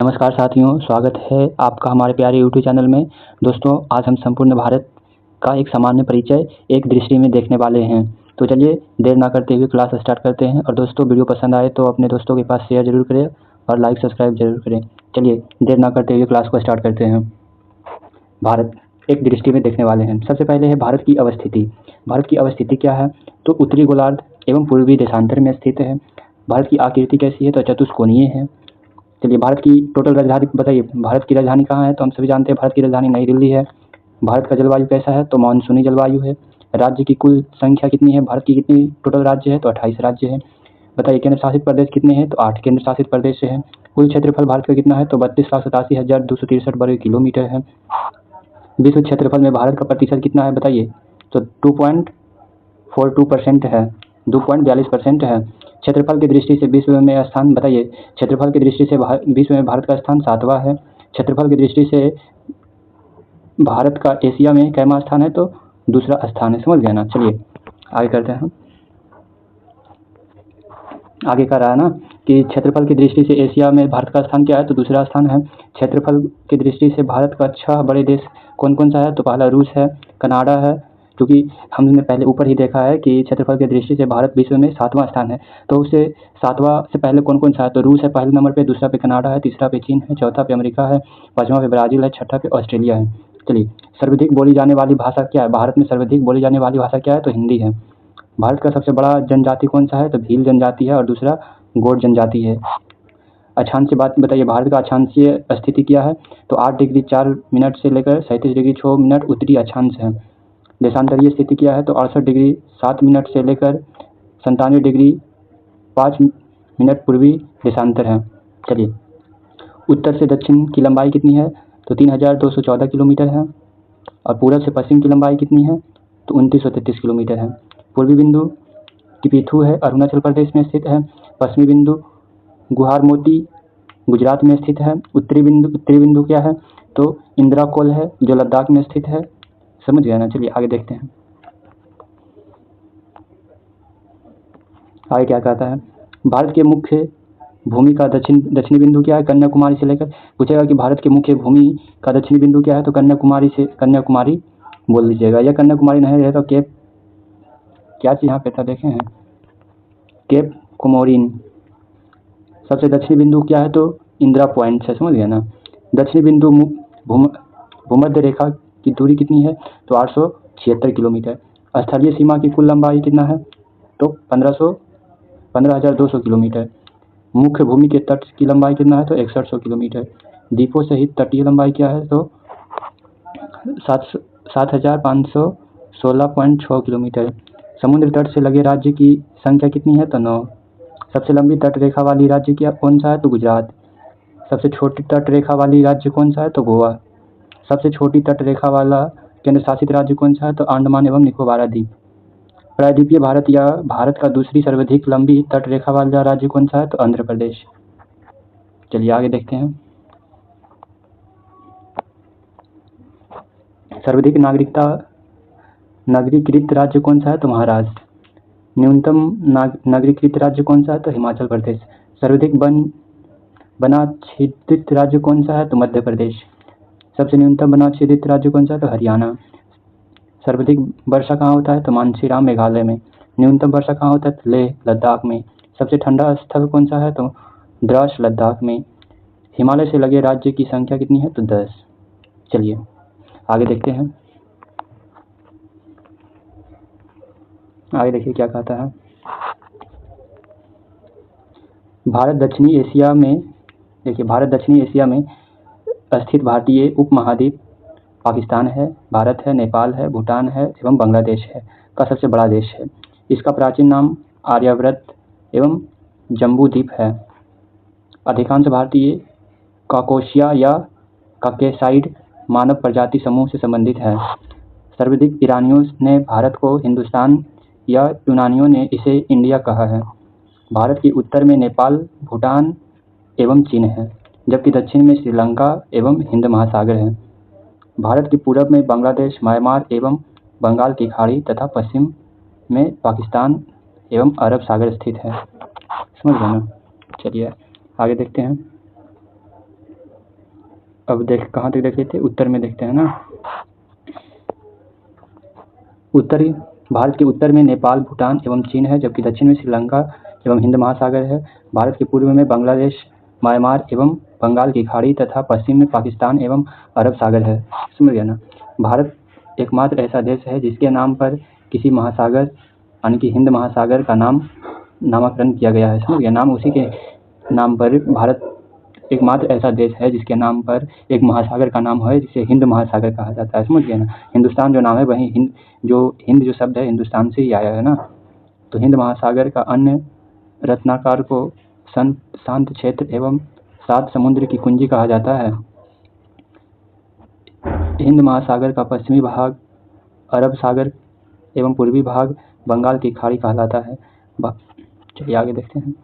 नमस्कार साथियों, स्वागत है आपका हमारे प्यारे यूट्यूब चैनल में। दोस्तों, आज हम संपूर्ण भारत का एक सामान्य परिचय एक दृष्टि में देखने वाले हैं। तो चलिए देर ना करते हुए क्लास स्टार्ट करते हैं। और दोस्तों, वीडियो पसंद आए तो अपने दोस्तों के पास शेयर जरूर करें और लाइक सब्सक्राइब जरूर करें। चलिए देर ना करते हुए क्लास को स्टार्ट करते हैं। भारत एक दृष्टि में देखने वाले हैं। सबसे पहले है भारत की अवस्थिति। भारत की अवस्थिति क्या है? तो उत्तरी गोलार्ध एवं पूर्वी देशांतर में स्थित है। भारत की आकृति कैसी है? तो चतुष्कोणीय है। चलिए, भारत की टोटल राजधानी बताइए। भारत की राजधानी कहाँ है? तो हम सभी जानते हैं भारत की राजधानी नई दिल्ली है। भारत का जलवायु कैसा है? तो मानसूनी जलवायु है। राज्य की कुल संख्या कितनी है? भारत की कितनी टोटल राज्य है? तो 28 राज्य है। बताइए, केंद्र शासित प्रदेश कितने हैं? तो 8 केंद्र शासित प्रदेश है। कुल क्षेत्रफल भारत का कितना है? तो 32,87,263 वर्ग किलोमीटर है। विश्व क्षेत्रफल में भारत का प्रतिशत कितना है? बताइए। तो 2.42% है, 2.42% है। क्षेत्रफल की दृष्टि से विश्व में स्थान बताइए। क्षेत्रफल की दृष्टि से विश्व में भारत का स्थान 7वां है। क्षेत्रफल की दृष्टि से भारत का एशिया में कैमा स्थान है? तो दूसरा स्थान है। समझ गए ना? चलिए आगे करते हैं। आगे कर रहा है ना कि क्षेत्रफल की दृष्टि से एशिया में भारत का स्थान क्या है? तो दूसरा स्थान है। क्षेत्रफल की दृष्टि से भारत का 6 बड़े देश कौन कौन सा है? तो पहला रूस है, कनाडा है, क्योंकि हमने पहले ऊपर ही देखा है कि क्षेत्रफल की दृष्टि से भारत विश्व में 7वां स्थान है। तो उससे 7वां से पहले कौन कौन सा है? तो रूस है पहले नंबर पे, दूसरा पे कनाडा है, तीसरा पे चीन है, चौथा पे अमेरिका है, पाँचवां पे ब्राज़ील है, छठा पे ऑस्ट्रेलिया है। चलिए, सर्वाधिक बोली जाने वाली भाषा क्या है? भारत में सर्वाधिक बोली जाने वाली भाषा क्या है? तो हिंदी है। भारत का सबसे बड़ा जनजाति कौन सा है? तो भील जनजाति है और दूसरा गोंड जनजाति है। अक्षांश बात बताइए। भारत का अक्षांशीय स्थिति क्या है? तो 8 डिग्री 4 मिनट से लेकर 37 डिग्री 6 मिनट उत्तरी अक्षांश है। देशांतरीय स्थिति क्या है? तो 68 डिग्री 7 मिनट से लेकर 97 डिग्री 5 मिनट पूर्वी देशांतर है। चलिए, उत्तर से दक्षिण की लंबाई कितनी है? तो 3214 किलोमीटर है। और पूरब से पश्चिम की लंबाई कितनी है? तो 2933 किलोमीटर है। पूर्वी बिंदु टिपिथू है, अरुणाचल प्रदेश में स्थित है। पश्चिमी बिंदु गुहार मोती गुजरात में स्थित है। उत्तरी बिंदु क्या है? तो इंदिरा कोल है जो लद्दाख में स्थित है। समझ गया ना? चलिए आगे देखते हैं। आगे क्या कहता है? भारत के मुख्य भूमि का दक्षिणी बिंदु क्या है? कन्याकुमारी से लेकर पूछेगा कि भारत के मुख्य भूमि का दक्षिणी बिंदु क्या है? तो कन्याकुमारी बोल दीजिएगा। या कन्याकुमारी नहीं रहे तो केप क्या चीज यहाँ पे था देखे हैं? केप कोमोरिन। सबसे दक्षिणी बिंदु क्या है? तो इंदिरा पॉइंट है। समझ गया ना? दक्षिणी बिंदु भूमध्य रेखा की दूरी कितनी है? तो 876 किलोमीटर। स्थलीय सीमा की कुल लंबाई कितना है? तो 15,200 किलोमीटर। मुख्य भूमि के तट की लंबाई कितना है? तो 6100 किलोमीटर। द्वीपों सहित तटीय लंबाई क्या है? तो 7516.6 किलोमीटर। समुद्र तट से लगे राज्य की संख्या कितनी है? तो 9। सबसे लंबी तट रेखा वाली राज्य क्या कौन सा है? तो गुजरात। सबसे छोटी तट रेखा वाली राज्य कौन सा है? तो गोवा। सबसे छोटी तट रेखा वाला केंद्र शासित राज्य कौन सा है? तो अंडमान एवं निकोबार द्वीप। प्रायद्वीपीय भारत या भारत का दूसरी सर्वाधिक लंबी तट रेखा वाला राज्य कौन सा है? तो आंध्र प्रदेश। चलिए आगे देखते हैं। सर्वाधिक नागरीकृत राज्य कौन सा है? तो महाराष्ट्र। न्यूनतम नागरीकृत राज्य कौन सा है? तो हिमाचल प्रदेश। सर्वाधिक वनाच्छादित राज्य कौन सा है? तो मध्य प्रदेश। सबसे न्यूनतम वनाच्छादित राज्य कौन सा है? तो हरियाणा। सर्वाधिक वर्षा कहाँ होता है? तो मानसीराम मेघालय में। न्यूनतम वर्षा कहाँ होता है? तो लेह लद्दाख में। सबसे ठंडा स्थल कौन सा है? तो द्रास लद्दाख में। हिमालय से लगे राज्य की संख्या कितनी है? तो 10। चलिए आगे देखते हैं। आगे देखिए क्या कहता है। भारत दक्षिणी एशिया में स्थित भारतीय उपमहाद्वीप पाकिस्तान है, भारत है, नेपाल है, भूटान है एवं बांग्लादेश है का सबसे बड़ा देश है। इसका प्राचीन नाम आर्यावर्त एवं जम्बूद्वीप है। अधिकांश भारतीय काकोशिया या काकेसाइड मानव प्रजाति समूह से संबंधित है। सर्वाधिक ईरानियों ने भारत को हिंदुस्तान या यूनानियों ने इसे इंडिया कहा है। भारत के उत्तर में नेपाल, भूटान एवं चीन है, जबकि दक्षिण में श्रीलंका एवं हिंद महासागर है। भारत के पूरब में बांग्लादेश, म्यांमार एवं बंगाल की खाड़ी तथा पश्चिम में पाकिस्तान एवं अरब सागर स्थित है। समझ गए ना? चलिए आगे देखते हैं। अब कहाँ तक देख लेते हैं, उत्तर में देखते हैं ना। उत्तरी भारत के उत्तर में नेपाल, भूटान एवं चीन है, जबकि दक्षिण में श्रीलंका एवं हिंद महासागर है। भारत के पूर्व में बांग्लादेश, म्यांमार एवं बंगाल की खाड़ी तथा पश्चिम में पाकिस्तान एवं अरब सागर है। समझ गया ना। भारत एकमात्र ऐसा देश है जिसके नाम पर किसी महासागर यानी कि हिंद महासागर का नामकरण किया गया है। समझ गया। नाम उसी के नाम पर भारत एकमात्र ऐसा देश है जिसके नाम पर एक महासागर का नाम है, जिसे हिंद महासागर कहा जाता है। समझ गया ना। हिंदुस्तान जो नाम है वही हिंद जो शब्द है हिंदुस्तान से ही आया है ना। तो हिंद महासागर का अन्य रत्नाकर को शांत क्षेत्र एवं 7 समुद्र की कुंजी कहा जाता है। हिंद महासागर का पश्चिमी भाग अरब सागर एवं पूर्वी भाग बंगाल की खाड़ी कहलाता है। चलिए आगे देखते हैं।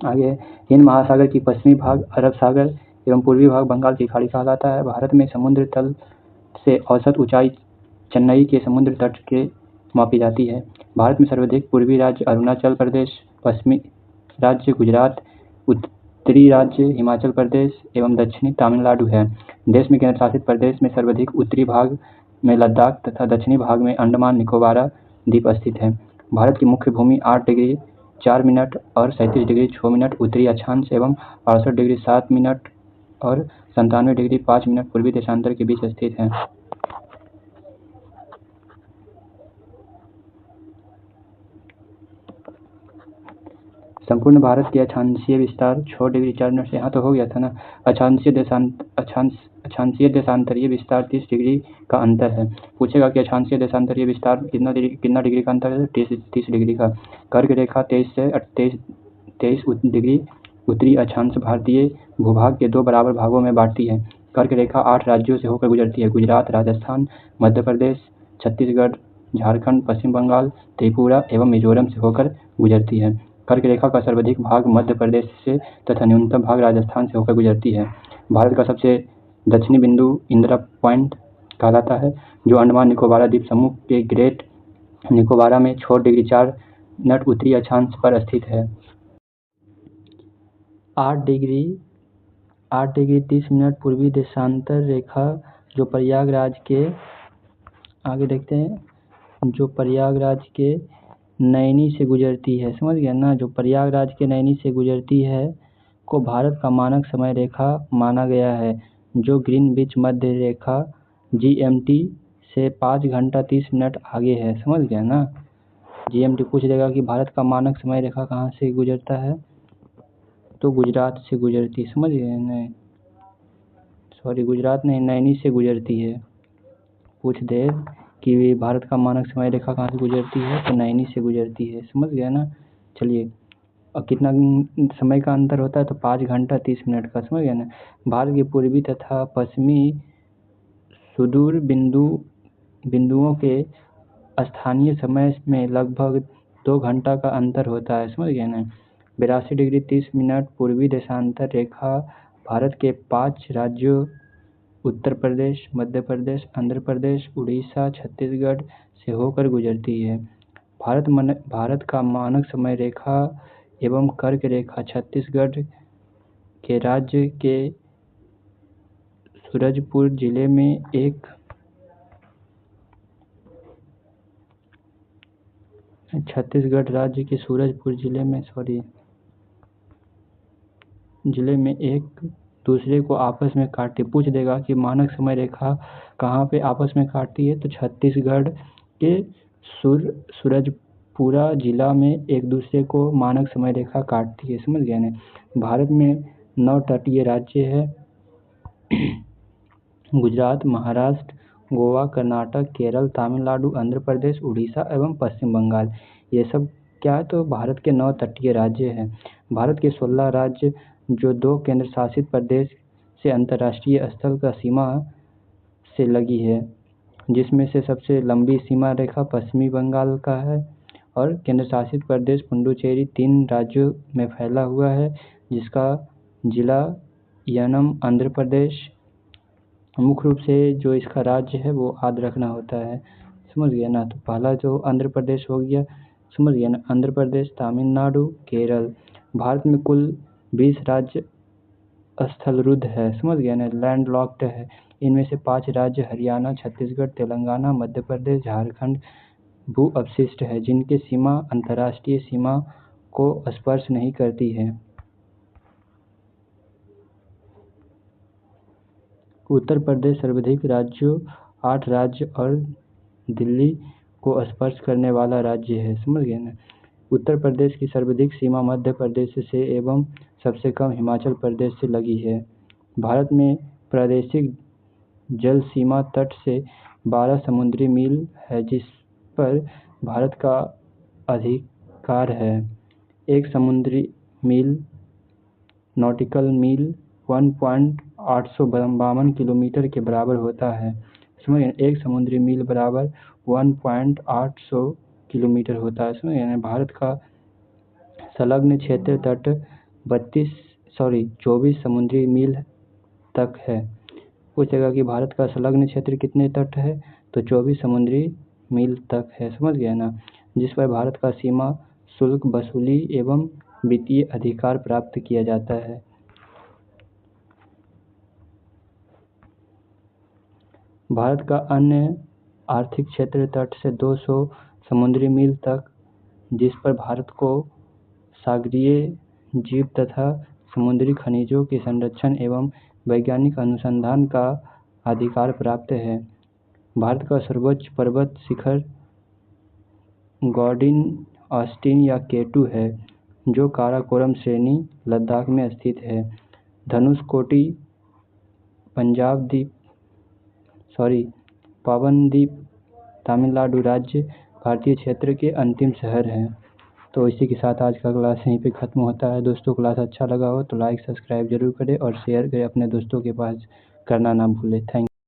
आगे हिंद महासागर की पश्चिमी भाग अरब सागर एवं पूर्वी भाग बंगाल की खाड़ी कहलाता है। भारत में समुद्र तल से औसत ऊंचाई चेन्नई के समुद्र तट के मापी जाती है। भारत में सर्वाधिक पूर्वी राज्य अरुणाचल प्रदेश, पश्चिमी राज्य गुजरात, उत्तरी राज्य हिमाचल प्रदेश एवं दक्षिणी तमिलनाडु है। देश में केंद्र शासित प्रदेश में सर्वाधिक उत्तरी भाग में लद्दाख तथा दक्षिणी भाग में अंडमान निकोबार द्वीप स्थित है। भारत की मुख्य भूमि 8 डिग्री 4 मिनट और 37 डिग्री 6 मिनट उत्तरी अक्षांश एवं 68 डिग्री 7 मिनट और 97 डिग्री 5 मिनट पूर्वी देशांतर के बीच स्थित है। संपूर्ण भारत के अक्षांशीय विस्तार 6 डिग्री 4 मिनट से, यहाँ तो हो गया था ना। अक्षांशीय देशांतरीय विस्तार 30 डिग्री का अंतर है। पूछेगा कि अक्षांशीय देशांतरीय विस्तार कितना डिग्री का अंतर है, 30 डिग्री का। कर्क रेखा 23 डिग्री उत्तरी अक्षांश भारतीय भूभाग के 2 बराबर भागों में बांटती है। कर्क रेखा 8 राज्यों से होकर गुजरती है। गुजरात, राजस्थान, मध्य प्रदेश, छत्तीसगढ़, झारखंड, पश्चिम बंगाल, त्रिपुरा एवं मिजोरम से होकर गुजरती है। कर्क रेखा का सर्वाधिक भाग मध्य प्रदेश से तथा न्यूनतम भाग राजस्थान से होकर गुजरती है। भारत का सबसे दक्षिणी बिंदु इंदिरा पॉइंट कहलाता है, जो अंडमान निकोबार द्वीप समूह के ग्रेट निकोबार में 6 डिग्री 4 मिनट उत्तरी अक्षांश पर स्थित है। 8 डिग्री 30 मिनट पूर्वी देशांतर रेखा जो प्रयागराज के आगे देखते हैं, जो प्रयागराज के नैनी से गुजरती है। समझ गया ना। जो प्रयागराज के नैनी से गुजरती है को भारत का मानक समय रेखा माना गया है, जो ग्रीनविच मध्य रेखा GMT से 5 घंटा 30 मिनट आगे है। समझ गया ना। GMT पूछ देगा कि भारत का मानक समय रेखा कहाँ से गुजरता है, तो गुजरात से गुजरती। समझ गए। नहीं सॉरी, गुजरात नहीं, नैनी से गुजरती है। पूछ दे कि भारत का मानक समय रेखा कहाँ से गुजरती है, तो नैनी से गुजरती है। समझ गया ना। चलिए, और कितना समय का अंतर होता है, तो 5 घंटा 30 मिनट का। समझ गया ना। भारत के पूर्वी तथा पश्चिमी सुदूर बिंदुओं के स्थानीय समय में लगभग 2 घंटा का अंतर होता है। समझ गया ना। 82 डिग्री 30 मिनट पूर्वी देशांतर रेखा भारत के 5 राज्यों उत्तर प्रदेश, मध्य प्रदेश, आंध्र प्रदेश, उड़ीसा, छत्तीसगढ़ से होकर गुजरती है। भारत का मानक समय रेखा एवं कर्क रेखा छत्तीसगढ़ के राज्य के सूरजपुर जिले में एक छत्तीसगढ़ राज्य के सूरजपुर जिले में एक दूसरे को आपस में काटती। पूछ देगा कि मानक समय रेखा कहाँ पे आपस में काटती है, तो छत्तीसगढ़ के सूरजपुरा जिला में एक दूसरे को मानक समय रेखा काटती है। समझ गए ना। भारत में 9 तटीय राज्य है। गुजरात, महाराष्ट्र, गोवा, कर्नाटक, केरल, तमिलनाडु, आंध्र प्रदेश, उड़ीसा एवं पश्चिम बंगाल। ये सब क्या है, तो भारत के 9 तटीय राज्य हैं। भारत के 16 राज्य जो 2 केंद्र शासित प्रदेश से अंतर्राष्ट्रीय स्थल का सीमा से लगी है, जिसमें से सबसे लंबी सीमा रेखा पश्चिमी बंगाल का है और केंद्र शासित प्रदेश पुडुचेरी 3 राज्यों में फैला हुआ है, जिसका जिला यनम आंध्र प्रदेश। मुख्य रूप से जो इसका राज्य है वो याद रखना होता है। समझ गया ना। तो पहला जो आंध्र प्रदेश हो गया, समझ गए ना। आंध्र प्रदेश, तमिलनाडु, केरल। भारत में कुल 20 राज्य स्थलरुद्ध है, समझ गए ना, लैंड लॉक्ड है। इनमें से 5 राज्य हरियाणा, छत्तीसगढ़, तेलंगाना, मध्य प्रदेश, झारखंड भू अपशिष्ट है, जिनकी सीमा अंतर्राष्ट्रीय सीमा को स्पर्श नहीं करती है। उत्तर प्रदेश सर्वाधिक राज्यों 8 राज्य और दिल्ली को स्पर्श करने वाला राज्य है, समझ गए ना। उत्तर प्रदेश की सर्वाधिक सीमा मध्य प्रदेश से एवं सबसे कम हिमाचल प्रदेश से लगी है। भारत में प्रादेशिक जल सीमा तट से 12 समुद्री मील है, जिस पर भारत का अधिकार है। एक समुद्री मील नॉटिकल मील 1.852 किलोमीटर के बराबर होता है, समझिए। एक समुद्री मील बराबर 1.800 किलोमीटर होता है, समझिए। भारत का संलग्न क्षेत्र तट 24 समुद्री मील तक है। पूछेगा कि भारत का संलग्न क्षेत्र कितने तट है, तो 24 समुद्री मील तक है, समझ गए ना, जिस पर भारत का सीमा शुल्क वसूली एवं वित्तीय अधिकार प्राप्त किया जाता है। भारत का अन्य आर्थिक क्षेत्र तट से 200 समुद्री मील तक, जिस पर भारत को सागरीय जीव तथा समुद्री खनिजों के संरक्षण एवं वैज्ञानिक अनुसंधान का अधिकार प्राप्त है। भारत का सर्वोच्च पर्वत शिखर गॉर्डन ऑस्टिन या केटू है, जो काराकोरम श्रेणी लद्दाख में स्थित है। धनुषकोटी पावनदीप तमिलनाडु राज्य भारतीय क्षेत्र के अंतिम शहर हैं। तो इसी के साथ आज का क्लास यहीं पे ख़त्म होता है। दोस्तों क्लास अच्छा लगा हो तो लाइक सब्सक्राइब जरूर करें और शेयर करें अपने दोस्तों के पास, करना ना भूलें। थैंक